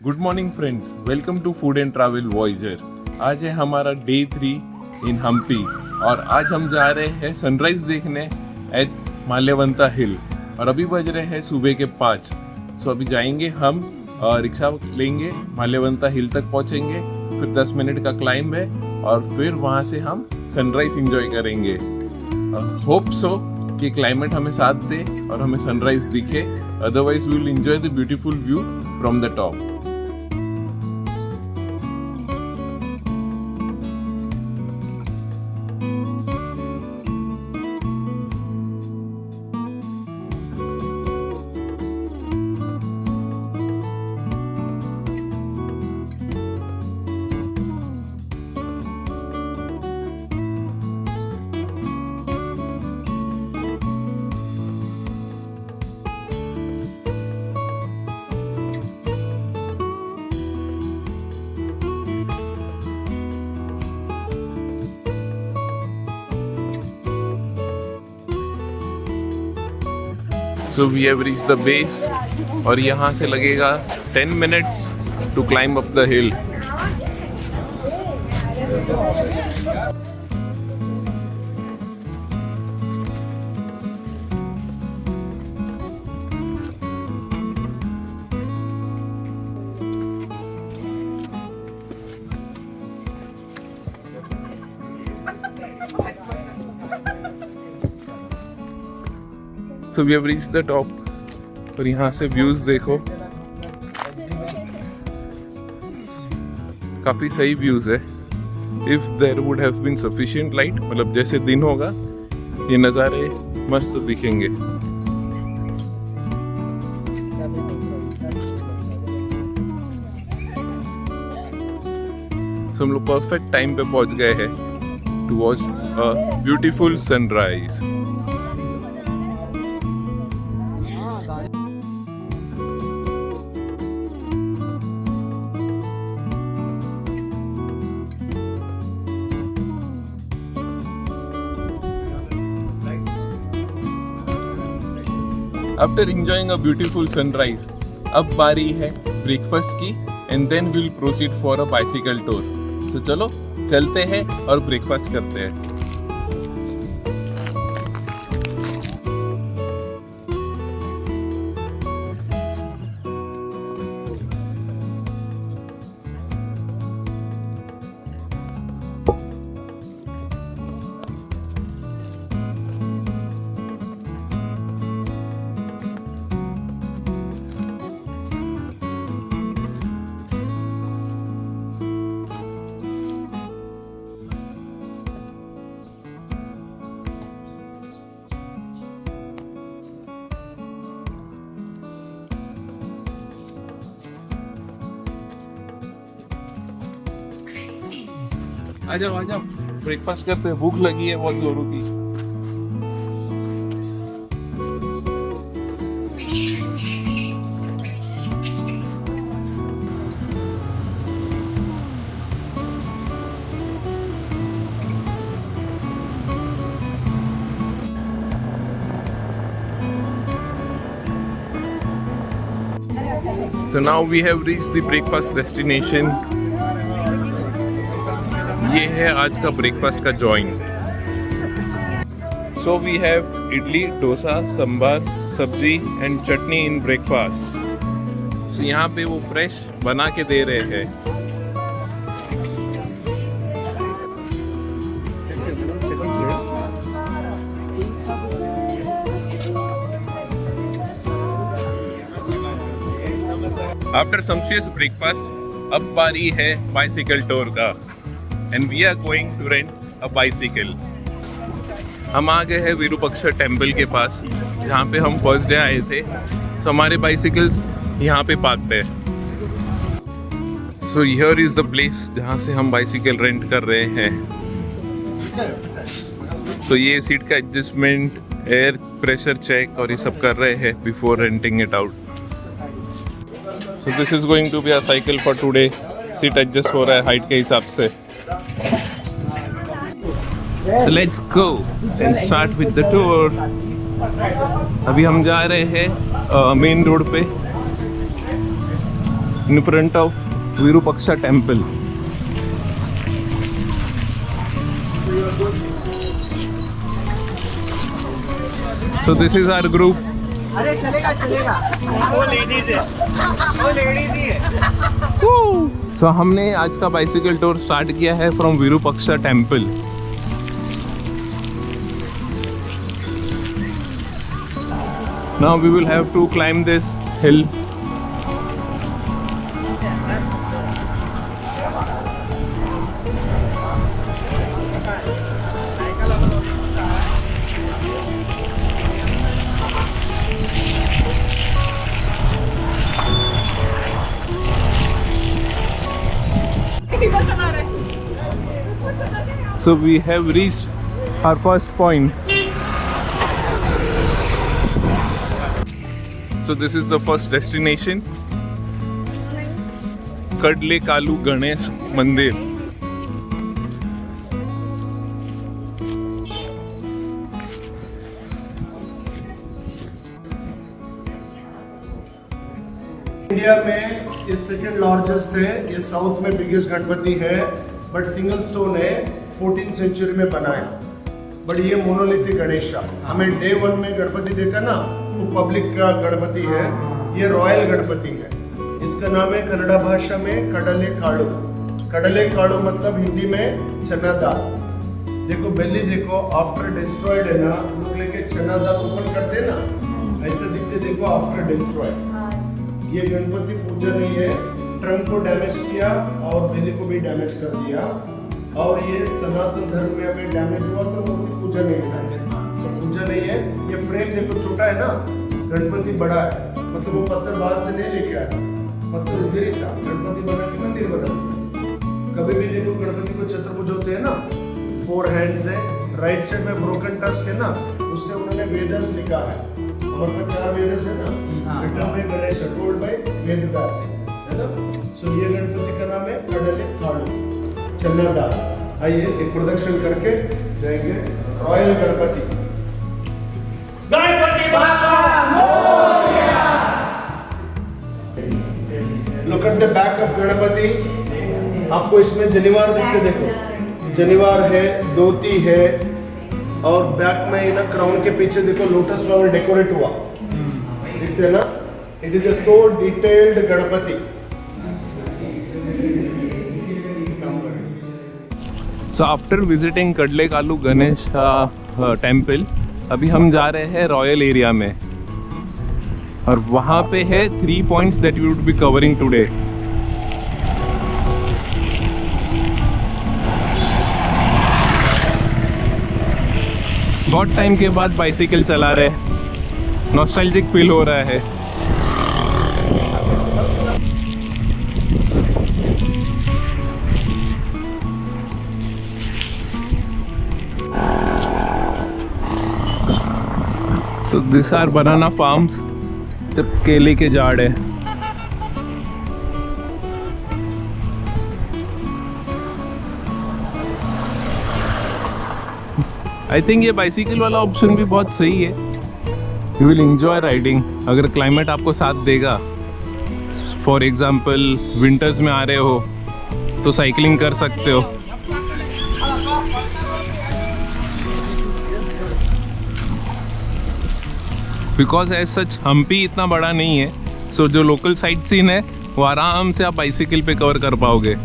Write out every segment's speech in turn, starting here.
Good morning friends, welcome to food and travel voyager. आज है हमारा डे 3 इन हम्पी और आज हम जा रहे हैं सनराइज देखने एट माल्यवंता हिल और अभी बज रहे हैं सुबह के 5। सो अभी जाएंगे हम रिक्शा लेंगे, माल्यवंता हिल तक पहुंचेंगे, फिर 10 मिनट का क्लाइंब है और फिर वहां से हम सनराइज एंजॉय करेंगे। होप सो कि क्लाइमेट हमें साथ दे और हमें सनराइज दिखे, otherwise we will enjoy the beautiful view from the top. So we have reached the base और यहाँ से लगेगा 10 minutes to climb up the hill. So we have reached the top और यहाँ से व्यूज देखो, काफी सही व्यूज है। If there would have been sufficient light, मतलब जैसे दिन होगा ये नज़ारे मस्त दिखेंगे। तो हम लोग परफेक्ट टाइम पे पहुंच गए हैं to watch a beautiful sunrise. After enjoying a beautiful sunrise, अब बारी है ब्रेकफास्ट की and then we'll proceed for a bicycle tour. तो चलो चलते हैं और ब्रेकफास्ट करते हैं। आ जाओ ब्रेकफास्ट करते हैं, भूख लगी है बहुत जोरों की। So now we have reached the breakfast destination. ये है आज का ब्रेकफास्ट का joint. So we have idli, dosa, sambar, sabzi and chutney in breakfast. सो यहाँ पे वो फ्रेश बना के दे रहे हैं। आफ्टर सम्शियस ब्रेकफास्ट अब बारी है बाइसिकल टूर का and we are going to rent a bicycle. हम आ गए हैं विरूपाक्ष टेम्पल के पास जहाँ पे हम फर्स्ट डे आए थे। सो हमारे बाइसिकल्स यहाँ पे पार्क्ड है। So here is the place जहाँ से हम बाइसिकल रेंट कर रहे हैं। तो ये सीट का एडजस्टमेंट, एयर प्रेशर चेक और ये सब कर रहे हैं before renting it out. So this is going to be a cycle for today. Seat adjust हो रहा है हाइट के हिसाब से। So let's go and start with the tour. अभी हम जा रहे हैं मेन रोड पे in front of Virupaksha temple. So this is our group. अरे चलेगा चलेगा, वो लेडीज है, वो लेडीज ही है। So हमने आज का बाइसिकल टूर स्टार्ट किया है from Virupaksha temple. Now we will have to climb this hill. So we have reached our first point. So this is the first destination, Kadle Kalu Ganesh Mandir. India में ये second largest है, ये south में biggest Ganpati है, but single stone है, 14th century में बना है. बट ये मोनोलिथिक गणेशा. हमें डे 1 में गणपति देखा ना, वो पब्लिक का गणपति है, ये रॉयल गणपति है. इसका नाम है कन्नड़ा भाषा में कडले काड़ू. कडले काड़ू मतलब हिंदी में चना दाल. देखो बेली देखो, आफ्टर डिस्ट्रॉयड है ना, लोग लेके चना दाल ओपन करते ना, ऐसे दिखते. देखो आफ्टर डिस्ट्रॉयड. ये गणपति पूजा नहीं है, ट्रंक को डैमेज किया और बेली को भी डैमेज कर दिया. और ये सनातन धर्म में हमें डैमेज हुआ तो मूर्ति पूजा नहीं है, सब पूजा नहीं है. ये फ्रेम देखो छोटा है ना, गणपति बड़ा है, मतलब वो पत्थर बाहर से नहीं लेके आया, पत्थर उधर ही था. गणपति बना के मंदिर बना दिया. कभी भी देखो गणपति को चतुर्भुज होते हैं ना, 4 हैंड्स है, राइट साइड में ब्रोकन टस्क है ना, उससे उन्होंने वेदस लिखा है. हमारे पास 4 वेदस है ना, written by Ganesh, told by Vedvyas, है ना. सो ये गणपति का नाम है कडले काड़ू, चना दाल. आइए एक प्रदक्षिण करके जाएंगे. Royal Ganpati, Ganpati Baba Morya. Look at the back of Ganpati. आपको इसमें जनिवार दिखते, देखो जनिवार है, धोती है, और बैक में ना क्राउन के पीछे देखो लोटस फ्लावर डेकोरेट हुआ, दिखते है ना. It is a so detailed Ganpati. So after visiting Kadle Kalu Ganesh temple, अभी हम जा रहे हैं रॉयल एरिया में, और वहाँ पे है 3 points that we would be covering today. बहुत टाइम के बाद बाइसिकल चला रहे, नॉस्टैल्जिक फील हो रहा है. So these are banana farms. सिर्फ केले के झाड़ है. आई थिंक ये बाइसिकल वाला ऑप्शन भी बहुत सही है. यू विल एंजॉय राइडिंग अगर क्लाइमेट आपको साथ देगा. फॉर एग्जाम्पल विंटर्स में आ रहे हो तो साइकिलिंग कर सकते हो. बिकॉज एज सच हम्पी इतना बड़ा नहीं है, सो जो लोकल साइट सीन है वो आराम से आप बाइसिकल पे कवर कर पाओगे.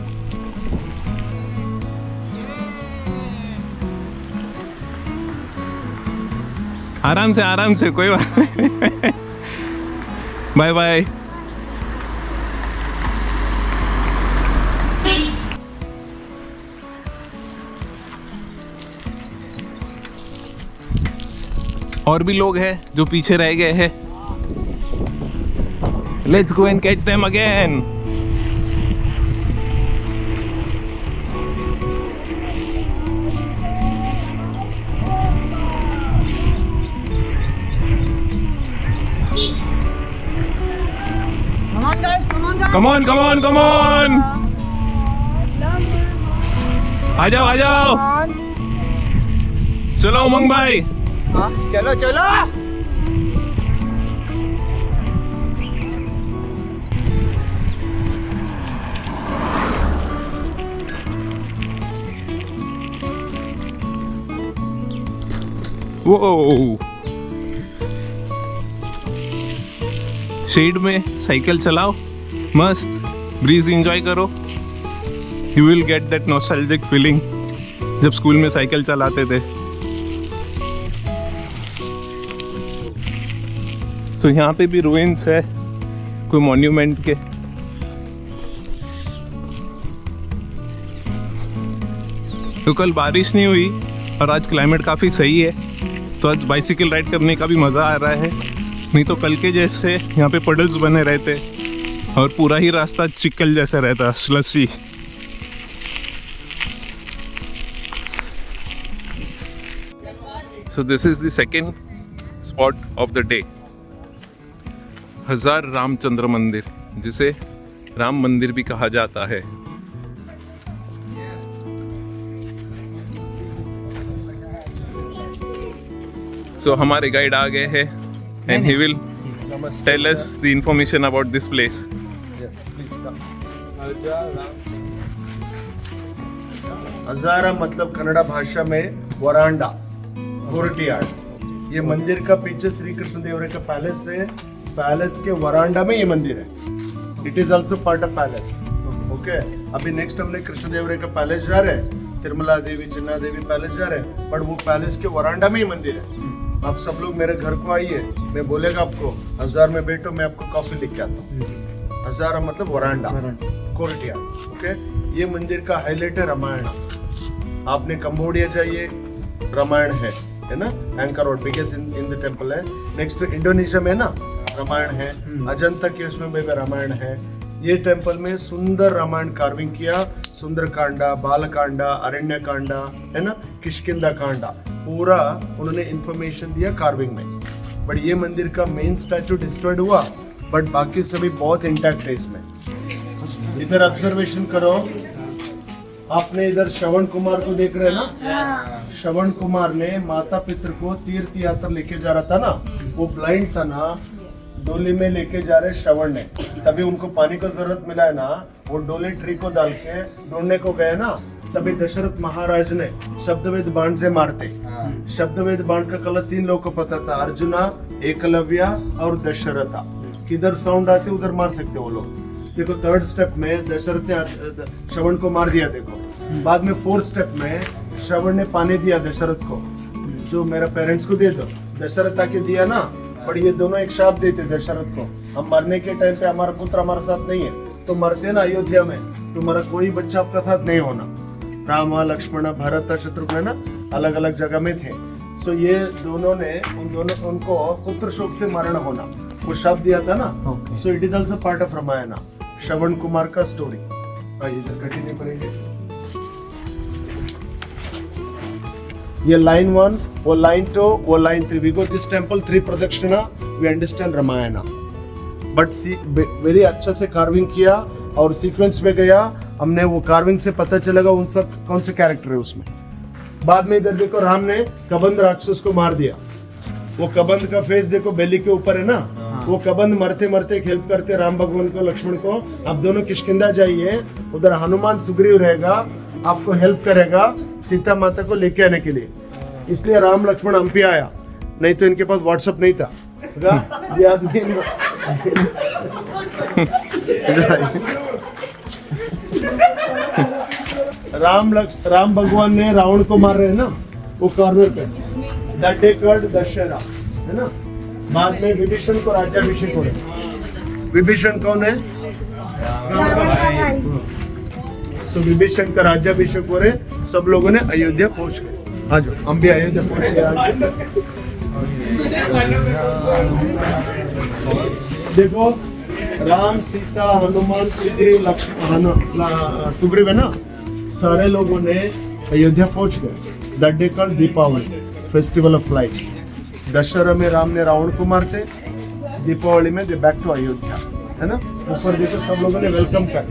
आराम से कोई बात नहीं. Bye bye. और भी लोग हैं जो पीछे रह गए हैं. Let's go and catch them again. Come on, come on, come on! आ जाओ. चलो उमंग भाई. चलो चलो. वो शेड में साइकिल चलाओ, मस्त ब्रीज एंजॉय करो. You will get that nostalgic feeling जब स्कूल में साइकिल चलाते थे. तो यहाँ पे भी रुइंस है कोई मॉन्यूमेंट के. तो कल बारिश नहीं हुई और आज क्लाइमेट काफ़ी सही है, तो आज बाइसिकल राइड करने का भी मज़ा आ रहा है. नहीं तो कल के जैसे यहाँ पे पडल्स बने रहते और पूरा ही रास्ता चिक्कल जैसा रहता, स्लसी. So this is the second spot of the day. हजार रामचंद्र मंदिर, जिसे राम मंदिर भी कहा जाता है. So हमारे गाइड आ गए हैं and he will tell us the information about this place. हजारा मतलब कन्नड़ा भाषा में वरांडा, कोर्टयार्ड. ये मंदिर का पीछे श्री कृष्ण देवराय का पैलेस है. पैलेस के वरांडा में ये मंदिर है. It is also part of palace. Okay, अभी नेक्स्ट हमने कृष्ण देवराय का पैलेस जा रहे हैं, तिरुमला देवी चिन्ना देवी पैलेस जा रहे हैं, बट वो पैलेस के वरांडा में ही मंदिर है. आप सब लोग मेरे घर को आइए, मैं बोलेगा आपको हजार में बैठो, मैं आपको कॉफी लिख के आता हूँ. हजारा मतलब वरांडा, कोर्टयार्ड. ओके, ये मंदिर का हाईलाइट है रामायण. आपने कंबोडिया जाइए, रामायण है ना. Anchor road biggest in the temple है. नेक्स्ट इंडोनेशिया में ना रामायण है. अजंता के उसमें भी रामायण है. ये टेम्पल में सुंदर रामायण कार्विंग किया. सुंदरकांडा, बालकांडा, अरण्य कांडा है ना, किष्किंधा कांडा, पूरा उन्होंने इंफॉर्मेशन दिया कार्विंग में. बट ये मंदिर का मेन स्टैचू डिस्ट्रॉयड हुआ, बट बाकी सभी बहुत इंटैक्ट है इसमें. इधर ऑब्जर्वेशन करो. आपने इधर श्रवण कुमार को देख रहे हैं ना. श्रवण कुमार ने माता पितर को तीर्थ यात्रा लेके जा रहा था ना, वो ब्लाइंड था ना, डोली में लेके जा रहे श्रवण ने. तभी उनको पानी का जरूरत मिला है ना, वो डोली ट्री को डाल के ढूंढने को गए ना. तभी दशरथ महाराज ने शब्दवेद बाण से मारते. शब्दवेद बाण का कलर 3 लोगों को पता था, अर्जुना, एकलव्या और दशरथा. किधर साउंड आते उधर मार सकते वो लोग. देखो थर्ड स्टेप में दशरथ ने श्रवण को मार दिया. देखो बाद में फोर्थ स्टेप में श्रवण ने पानी दिया दशरथ को, जो मेरा पेरेंट्स को दे दो. दशरथ आके दिया ना, पर ये दोनों एक शाप देते दशरथ को, हम मरने के टाइम पे हमारा पुत्र हमारे साथ नहीं है तो मरते ना अयोध्या में, तुम्हारा कोई बच्चा आपका साथ नहीं होना. राम, लक्ष्मण, भरत, शत्रुघ्न ना अलग अलग जगह में थे. सो ये दोनों ने उनको पुत्र शोक से मरण होना वो शब्द दिया था ना. So it is also part of Ramayan. Shravan Kumar का स्टोरी. इधर कंटिन्यू करेंगे. ये लाइन 1, वो लाइन 2, वो line 3. We go this temple 3 pradakshina, we understand Ramayan. But very अच्छा से कार्विंग किया और सीक्वेंस में गया. हमने वो कार्विंग से पता चलेगा उन सब कौन से कैरेक्टर है उसमें. बाद में इधर देखो, राम ने कबंध राक्षस को मार दिया. वो कबंध का फेस देखो बेली के ऊपर है ना. वो कबंध मरते मरते हेल्प करते राम भगवान को, लक्ष्मण को. आप दोनों किष्किंधा जाइए, उधर हनुमान सुग्रीव रहेगा, आपको हेल्प करेगा सीता माता को लेके आने के लिए. इसलिए राम लक्ष्मण हम्पी आया, नहीं तो इनके पास व्हाट्सएप नहीं था. ये आदमी राम भगवान ने रावण को मार रहे हैं ना वो कॉर्नर पे. दैट डे कॉल्ड दशहरा है ना. बाद में विभीषण को राज्याभिषेक हो रहे. विभीषण कौन है? तो विभीषण का राज्याभिषेक हो रहे. सब लोगों ने अयोध्या पहुंच गए. आज हम भी अयोध्या पहुंच गए. देखो राम, सीता, हनुमान, सुग्रीव, लक्ष्मण, सुग्रीव है ना, सारे लोगों ने अयोध्या पहुंच गए. That day called Deepavali, festival of light. Dussehra में राम ने रावण को मारते, दीपावली में दे बैक टू अयोध्या है ना. ऊपर देखो सब लोगों ने वेलकम कर.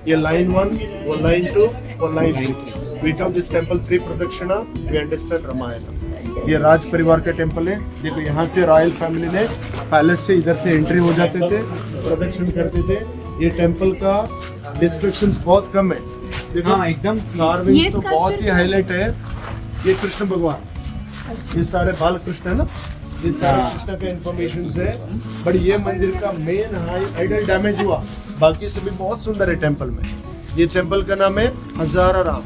ये लाइन 1, वो लाइन 2, वो line 3. We talk this temple 3 pradakshina, we understand Ramayan. ये राज परिवार का टेम्पल है. देखो यहाँ से रॉयल फैमिली ने पैलेस से इधर से एंट्री हो जाते थे, प्रदक्षिण करते थे. ये टेम्पल का डिस्ट्रक्शंस बहुत कम है. देखो एकदम कार्विंग तो बहुत ही हाईलाइट है. ये कृष्ण भगवान ये सारे बालकृष्ण है ना, ये सारे कृष्ण का इंफॉर्मेशन है। बट ये मंदिर का मेन आइडल डैमेज हुआ, बाकी से भी बहुत सुंदर है टेम्पल में। ये टेम्पल का नाम है हजारा राम।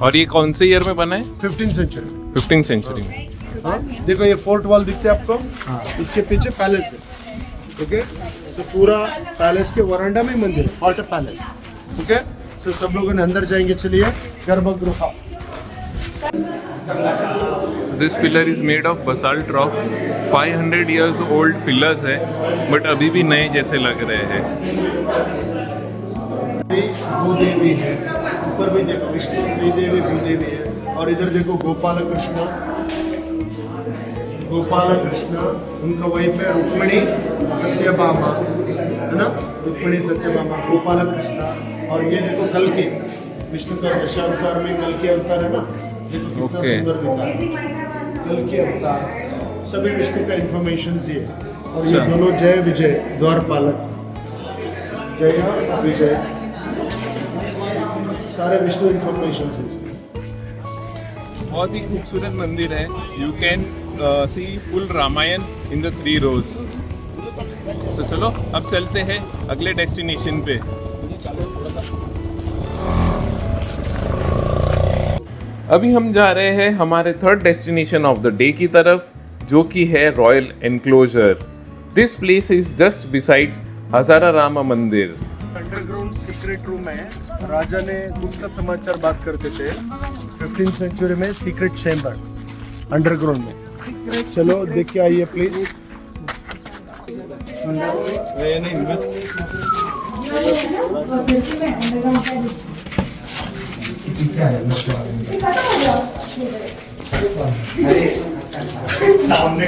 और ये कौन से ईयर में बना है? 15th century. 15th सेंचुरी में। हाँ, देखो ये फोर्ट वॉल दिखते हैं आपको, इसके पीछे पैलेस है। ओके, सो पूरा पैलेस के वरांडा में मंदिर है, वाटर पैलेस। ओके, सो सब लोगों ने अंदर जाएंगे, चलिए गर्भगृह। This pillar is made of basalt rock. 500 years old pillars है, बट अभी भी नए जैसे लग रहे हैं। भूदेवी है, ऊपर भी देखो विष्णु, श्रीदेवी, भूदेवी है। और इधर देखो गोपाल कृष्ण, उनका वाइफ है रुक्मिणी सत्यभामा, है ना, रुक्मिणी सत्यभामा, गोपाल कृष्ण। और ये देखो कल्कि, विष्णु का दशावतार में कल्कि अवतार है ना, देखो कितना सुंदर दिखा है कल्कि अवतार। सभी विष्णु का इंफॉर्मेशन ही है। और ये दोनों जय विजय द्वारपालक, जय विजय, सारे विष्णु इंफॉर्मेशन है। बहुत ही खूबसूरत मंदिर है। You can see full Ramayan in the 3 rows। तो चलो अब चलते हैं अगले डेस्टिनेशन पे। अभी हम जा रहे हैं हमारे 3rd destination of the day की तरफ, जो कि है royal enclosure. This place is just besides Hazara Rama Mandir. Underground secret room है, राजा ने गुप्त समाचार बात करते थे 15th सेंचुरी में, सीक्रेट चैम्बर अंडरग्राउंड में। चलो देख के आइए please.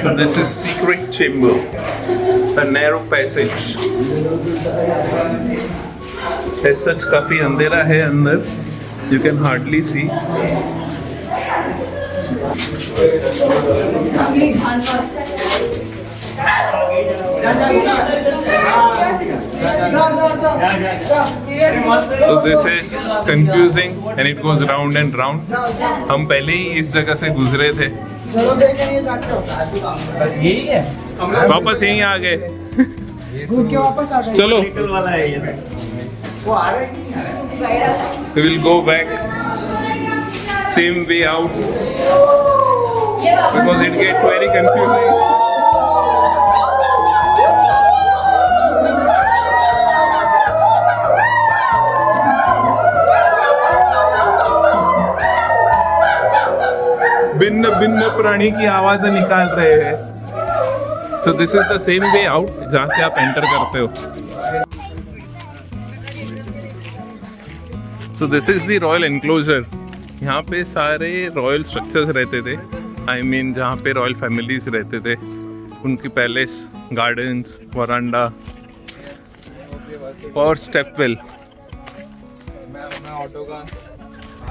So this is secret chamber, a narrow passage. As such काफी अंधेरा है अंदर, you can hardly see. So this is confusing and it goes round and round. हम पहले ही इस जगह से गुजरे थे, यही है, वापस यहीं आ गए। घूम के वापस आ गए। चलो, वाला है ये, वो आ रहा है कि नहीं आ रहा है? we will go back same way out because it gets very confusing. भिन्न भिन्न प्राणी की आवाजें निकाल रहे हैं। सो this is the same way out जहां से आप एंटर करते हो। सो this is the royal enclosure. यहाँ पे सारे रॉयल स्ट्रक्चर्स रहते थे, आई मीन जहाँ पे रॉयल फैमिलीज रहते थे, उनकी पैलेस, गार्डन्स, वरांडा और स्टेपवेल। मैं ऑटो का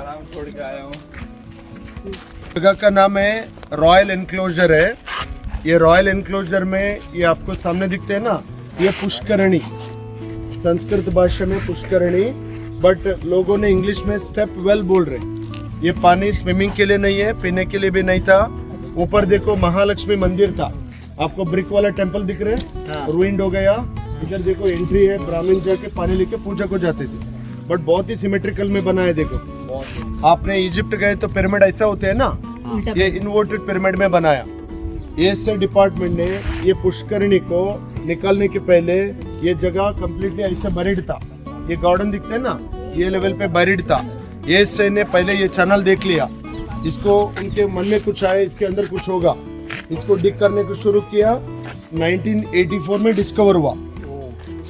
आराम छोड़ के आया हूँ। जगह का नाम है रॉयल एनक्लोजर है। ये रॉयल एनक्लोजर में ये आपको सामने दिखते हैं ना, ये पुष्करणी, संस्कृत भाषा में पुष्करणी, बट लोगों ने इंग्लिश में स्टेप वेल बोल रहे। ये पानी स्विमिंग के लिए नहीं है, पीने के लिए भी नहीं था। ऊपर देखो महालक्ष्मी मंदिर था, आपको ब्रिक वाला टेम्पल दिख रहे हैं, रुइंड हो गया। इधर देखो एंट्री है, ब्राह्मण जाके पानी लेके पूजा को जाते थे, बट बहुत ही सिमेट्रिकल में बना है। देखो आपने इजिप्ट गए तो पिरामिड ऐसा होते हैं ना, ये इन्वर्टेड पिरामिड में बनाया। एएसआई डिपार्टमेंट ने ये पुष्करणी को निकालने के पहले ये जगह कंप्लीटली ऐसे बरीड था। ये गार्डन दिखते हैं ना, ये लेवल पे बरीड था। एएसआई ने पहले ये चैनल देख लिया, इसको उनके मन में कुछ आया, इसके अंदर कुछ होगा, इसको डिग करने को शुरू किया। 1984 में डिस्कवर हुआ।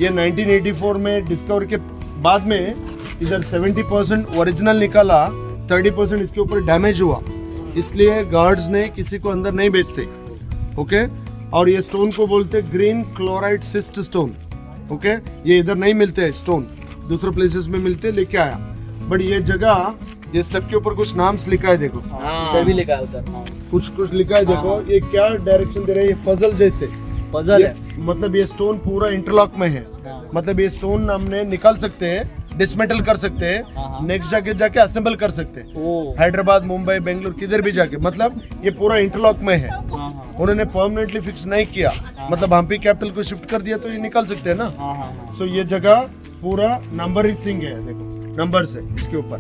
ये 1984 में डिस्कवर के बाद में इधर 70% ओरिजिनल निकाला, 30% इसके ऊपर डैमेज हुआ, इसलिए गार्ड्स ने किसी को अंदर नहीं बेचते। ओके, और ये स्टोन को बोलते green chloride cyst stone. Okay, ये इधर नहीं मिलते स्टोन, दूसरे प्लेसेस में मिलते, लेके आया। बट ये जगह, ये स्टेप के ऊपर कुछ नाम्स लिखा है, देखो भी लिखा है उधर, कुछ लिखा है। देखो ये क्या डायरेक्शन दे रहा है, ये फजल जैसे पजल है। मतलब ये स्टोन पूरा इंटरलॉक में है, मतलब ये स्टोन हमने निकाल सकते हैं डिसमेंटल कर सकते हैं, नेक्स्ट जाके असेंबल कर सकते हैं। हैदराबाद, मुंबई, बेंगलुरु किधर भी जाके, मतलब ये पूरा इंटरलॉक में है। उन्होंने परमानेंटली फिक्स नहीं किया, मतलब हम्पी कैपिटल को शिफ्ट कर दिया तो ये निकल सकते हैं ना। सो ये जगह पूरा नंबर थिंग है, देखो नंबर से इसके ऊपर।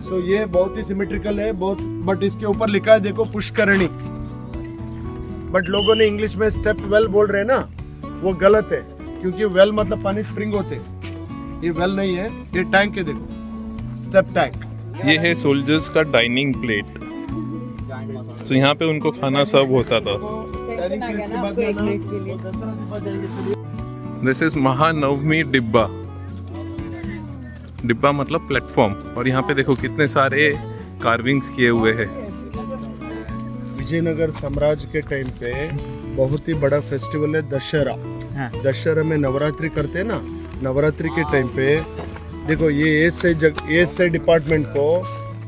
सो ये बहुत ही सिमेट्रिकल है बहुत, बट इसके ऊपर लिखा है देखो पुष्करणी, बट लोगों ने इंग्लिश में स्टेप वेल बोल रहे हैं ना, वो गलत है, क्योंकि वेल मतलब पानी स्प्रिंग होते, ये वेल नहीं है, ये टैंक है, देखो स्टेप टैंक। ये है सोल्जर्स का डाइनिंग प्लेट। तो यहाँ पे उनको खाना सर्व होता था। दिस इज महानवमी डिब्बा। डिब्बा मतलब प्लेटफॉर्म, और यहाँ पे देखो कितने सारे कार्विंग्स किए हुए हैं। विजयनगर साम्राज्य के टाइम पे बहुत ही बड़ा फेस्टिवल है दशहरा। दशहरा में नवरात्रि करते हैं ना, नवरात्रि के टाइम पे देखो ये एएसआई डिपार्टमेंट को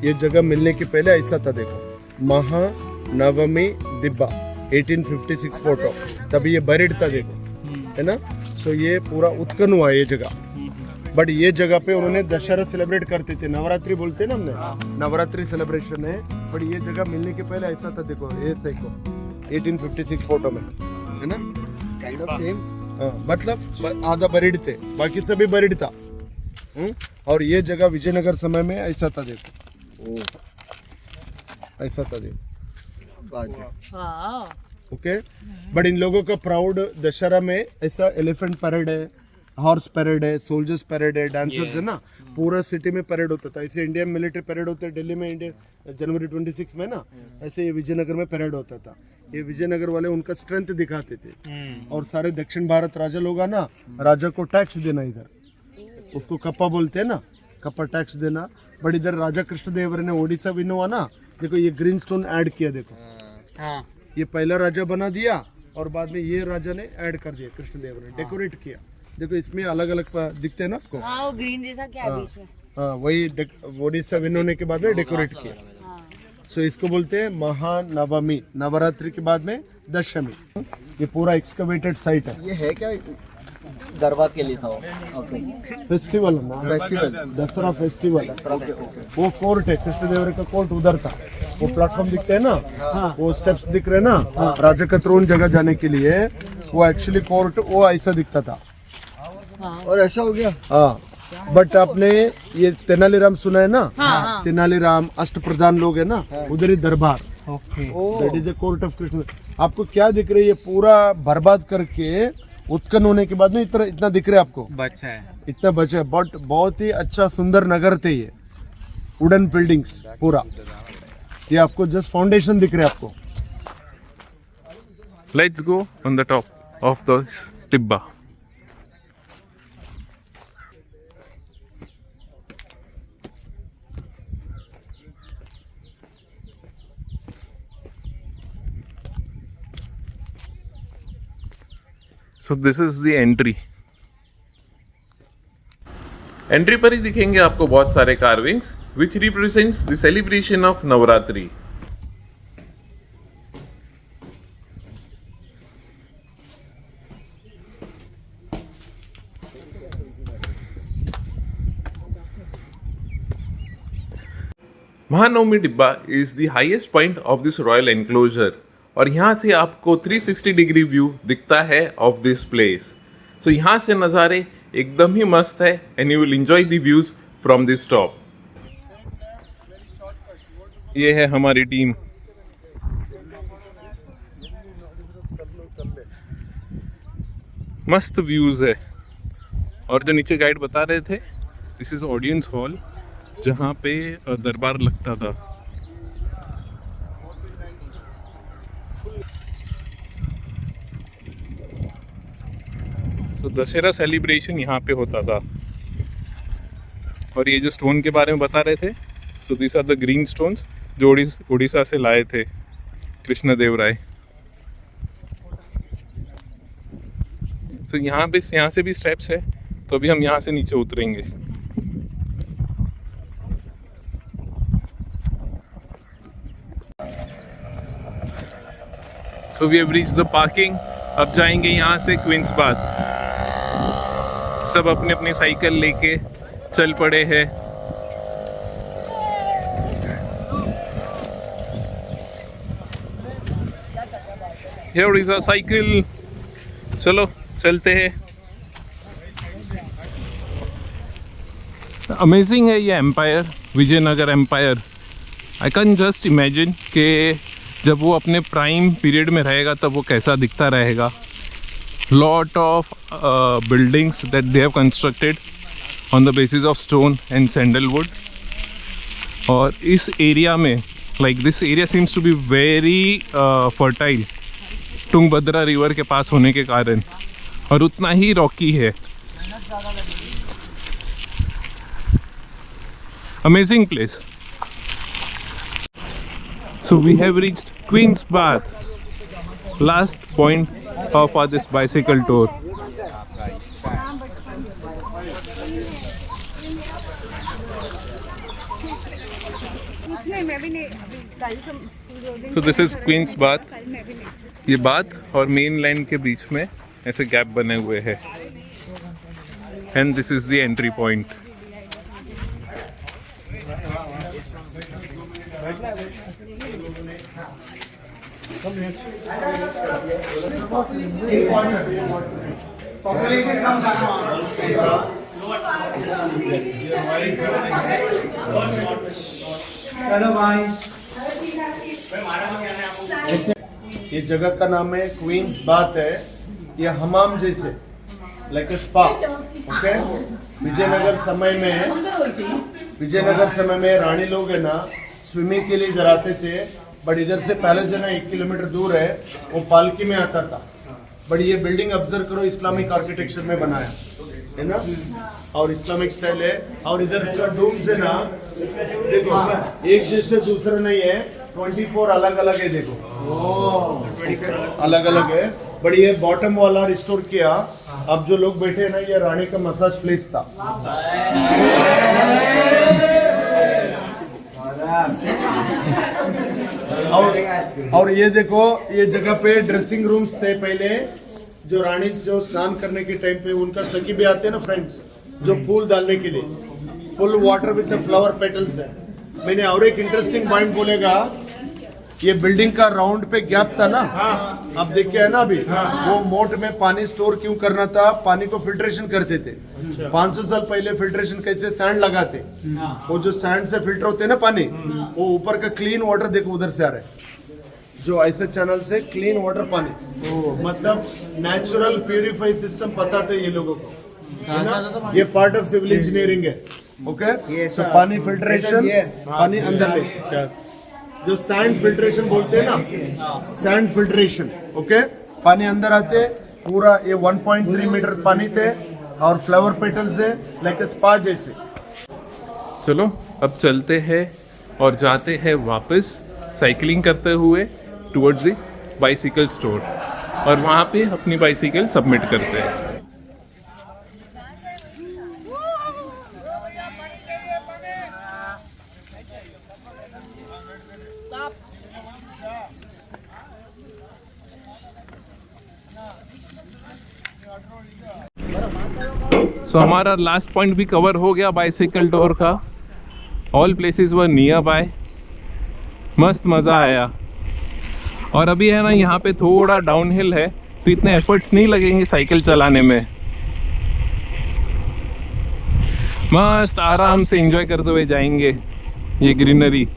ये जगह मिलने के पहले ऐसा था, देखो महानवमी डिब्बा 1856 फोटो, तभी ये बरिड था, देखो है ना। सो ये पूरा उत्खनन हुआ ये जगह, बट ये जगह पे उन्होंने दशहरा सेलिब्रेट करते थे, नवरात्रि बोलते हैं ना हमने, नवरात्रि सेलिब्रेशन है। बट ये जगह मिलने के पहले ऐसा था, देखो एएसआई को 1856 फोटो में, है ना, काइंड ऑफ सेम। मतलब आधा बरिड थे, बाकी सभी बरिड था। और ये जगह विजयनगर समय में ऐसा था, देखो ऐसा था, देखो ओके। बट इन लोगों का प्राउड दशहरा में ऐसा एलिफेंट परेड है, हॉर्स परेड है, सोल्जर्स परेड है, डांसर्स है ना, पूरा सिटी में परेड होता था। ऐसे इंडिया में मिलिट्री परेड होता है दिल्ली में, इंडिया जनवरी 26 में ना, ऐसे ये विजयनगर में परेड होता था। ये विजयनगर वाले उनका स्ट्रेंथ दिखाते थे। और सारे दक्षिण भारत राजा लोग ना, राजा को टैक्स देना, इधर उसको कप्पा बोलते हैं ना, कप्पा टैक्स देना। बट इधर राजा कृष्णदेव राय ने ओडिशा विन हुआ ना, देखो ये ग्रीन स्टोन ऐड किया, देखो ये पहला राजा बना दिया और बाद में ये राजा ने ऐड कर दिया, कृष्णदेव ने डेकोरेट किया। देखो इसमें अलग अलग दिखते हैं ना आपको, वो ग्रीन जैसा क्या है बीच में, हाँ वही ओडिशा विन होने के बाद में डेकोरेट किया। सो इसको बोलते हैं महानवमी, नवरात्रि के बाद में दशमी। ये पूरा एक्सकवेटेड साइट है। ये है क्या दरबार के लिए था ओके फेस्टिवल है ना, फेस्टिवल दसरा फेस्टिवल। वो कोर्ट है, कृष्णदेव का कोर्ट उधर था। वो प्लेटफॉर्म दिखते हैं ना, वो स्टेप्स दिख रहे हैं ना, राजा का थ्रोन जगह जाने के लिए, वो एक्चुअली कोर्ट वो ऐसा दिखता था। और ऐसा हो गया। हाँ, बट आपने ये तेनालीराम सुना है ना, तेनालीराम अष्टप्रधान लोग है ना, उधर ही दरबार, that is the court of Krishna. आपको क्या दिख रही है, पूरा बर्बाद करके उत्खनन होने के बाद में इतना दिख रहा है आपको, बचा है, इतना बचा है। बट बहुत ही अच्छा सुंदर नगर थे ये, वुडन बिल्डिंग्स पूरा। ये आपको जस्ट फाउंडेशन दिख रहा है आपको। Let's go on the top of the Tibba. So this is the entry. Entry पर ही दिखेंगे आपको बहुत सारे carvings which represents the celebration of Navratri. Mahanavami डिब्बा is the highest point of this royal enclosure, और यहाँ से आपको 360 डिग्री व्यू दिखता है ऑफ दिस प्लेस। सो यहाँ से नज़ारे एकदम ही मस्त है and you will enjoy the views from this top. ये है हमारी टीम। मस्त व्यूज है। और जो नीचे गाइड बता रहे थे, दिस इज ऑडियंस हॉल, जहाँ पे दरबार लगता था। सो दशहरा सेलिब्रेशन यहाँ पे होता था। और ये जो स्टोन के बारे में बता रहे थे, so this are the green stones जो उड़ीसा से लाए थे कृष्णदेव राय। तो यहाँ से भी स्टेप्स है, तो अभी हम यहाँ से नीचे उतरेंगे। So we have reached the parking. अब जाएंगे यहाँ से क्वींस पार्क। सब अपनी अपनी साइकिल लेके चल पड़े हैं। Here is a cycle. चलो चलते हैं। अमेजिंग है ये empire, Vijayanagar empire. I can just imagine कि जब वो अपने प्राइम पीरियड में रहेगा तब वो कैसा दिखता रहेगा। Lot of buildings that they have constructed on the basis of stone and sandalwood. और इस एरिया में like this area seems to be very fertile, Tungabhadra river के पास होने के कारण, और उतना ही रॉकी है। Amazing place. So we have reached Queen's Bath, last point of this bicycle tour. So this is Queen's Bath. ये बाथ और मेन लाइन के बीच में ऐसे गैप बने हुए हैं, and this is the entry point. Population कम चलो भाई। ये जगह का नाम है क्वींस बाथ है। ये हमाम जैसे like a spa. Okay, Vijayanagar समय में रानी लोग है ना स्विमिंग के लिए इधर आते थे, बट इधर से पैलेस है ना 1 किलोमीटर दूर है, वो पालकी में आता था। बट ये बिल्डिंग ऑब्जर्व करो, इस्लामिक आर्किटेक्चर में बनाया है ना, और इस्लामिक स्टाइल है। और इधर का डूम्स है ना, देखो एक जैसे दूसरा नहीं है, 24 अलग अलग है। देखो अलग अलग है, बट ये बॉटम वाला रिस्टोर किया। अब जो लोग बैठे हैं ना, ये रानी का मसाज प्लेस था। और ये देखो, ये जगह पे ड्रेसिंग रूम्स थे पहले, जो रानी जो स्नान करने के टाइम पे उनका सखी भी आते हैं ना फ्रेंड्स, जो फूल डालने के लिए, full water with the flower petals है। मैंने और एक इंटरेस्टिंग पॉइंट बोलेगा, ये बिल्डिंग का राउंड पे गैप था ना, आप देख के है ना अभी, वो मोट में पानी स्टोर क्यों करना था? पानी को फिल्ट्रेशन करते थे। 500 साल पहले फिल्ट्रेशन कैसे, सैंड लगाते, वो जो सैंड से फिल्टर होते हैं ना पानी, वो ऊपर का क्लीन वाटर देखो उधर से आ रहा है, जो ऐसे चैनल से क्लीन वाटर पानी, मतलब नेचुरल प्यूरिफाई सिस्टम पता था ये लोगों को, है ना? ये पार्ट ऑफ सिविल इंजीनियरिंग है। ओके, सो पानी फिल्ट्रेशन, पानी अंदर ले, जो सैंड फिल्ट्रेशन बोलते हैं ना, सैंड फिल्ट्रेशन। ओके, पानी अंदर आते, पूरा ये 1.3 मीटर पानी थे, और फ्लावर पेटल्स है लाइक स्पा जैसे। चलो अब चलते हैं और जाते हैं वापस साइकिलिंग करते हुए टुवर्ड्स द बाइसिकल स्टोर, और वहाँ पे अपनी बाइसिकल सबमिट करते हैं। सो हमारा लास्ट पॉइंट भी कवर हो गया बाइसिकल टूर का। All places were near by, मस्त मज़ा आया। और अभी है ना यहाँ पे थोड़ा डाउनहिल है, तो इतने एफर्ट्स नहीं लगेंगे साइकिल चलाने में। मस्त आराम से एंजॉय करते हुए जाएंगे ये ग्रीनरी।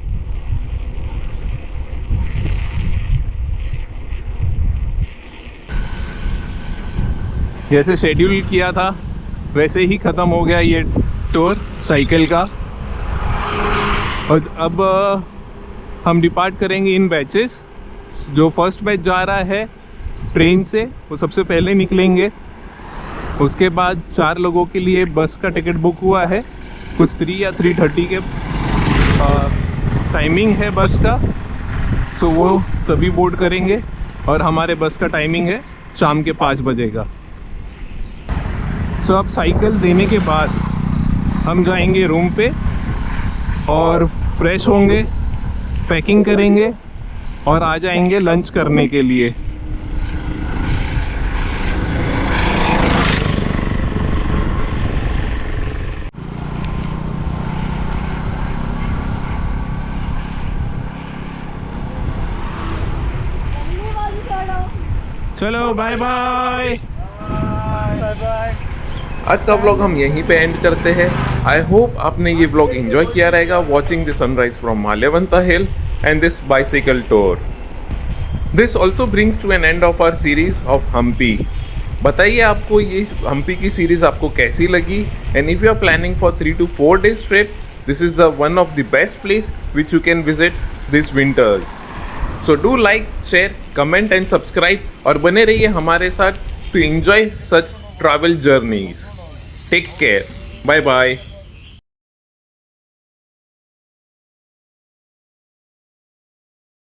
जैसे शेड्यूल किया था वैसे ही ख़त्म हो गया ये टूर साइकिल का। और अब हम डिपार्ट करेंगे इन बैचेस। जो फर्स्ट बैच जा रहा है ट्रेन से, वो सबसे पहले निकलेंगे। उसके बाद 4 लोगों के लिए बस का टिकट बुक हुआ है, कुछ 3 या 3:30 के टाइमिंग है बस का। सो वो तभी बोर्ड करेंगे, और हमारे बस का टाइमिंग है शाम के 5 बजे का। सो अब साइकिल देने के बाद हम जाएंगे रूम पे और फ्रेश होंगे, पैकिंग करेंगे और आ जाएंगे लंच करने के लिए। चलो बाय बाय। Bye bye. आज का व्लॉग हम यहीं पे एंड करते हैं। आई होप आपने ये व्लॉग एंजॉय किया रहेगा, watching the sunrise from Malyavanta hill and this bicycle tour. This also brings to an end of our series of Hampi. बताइए आपको ये हम्पी की सीरीज आपको कैसी लगी, and if you are planning for 3 to 4 days trip, this is the one of the best place which you can visit this winters. So do like, share, comment and subscribe और बने रहिए हमारे साथ to enjoy such travel journeys. Take care, bye bye.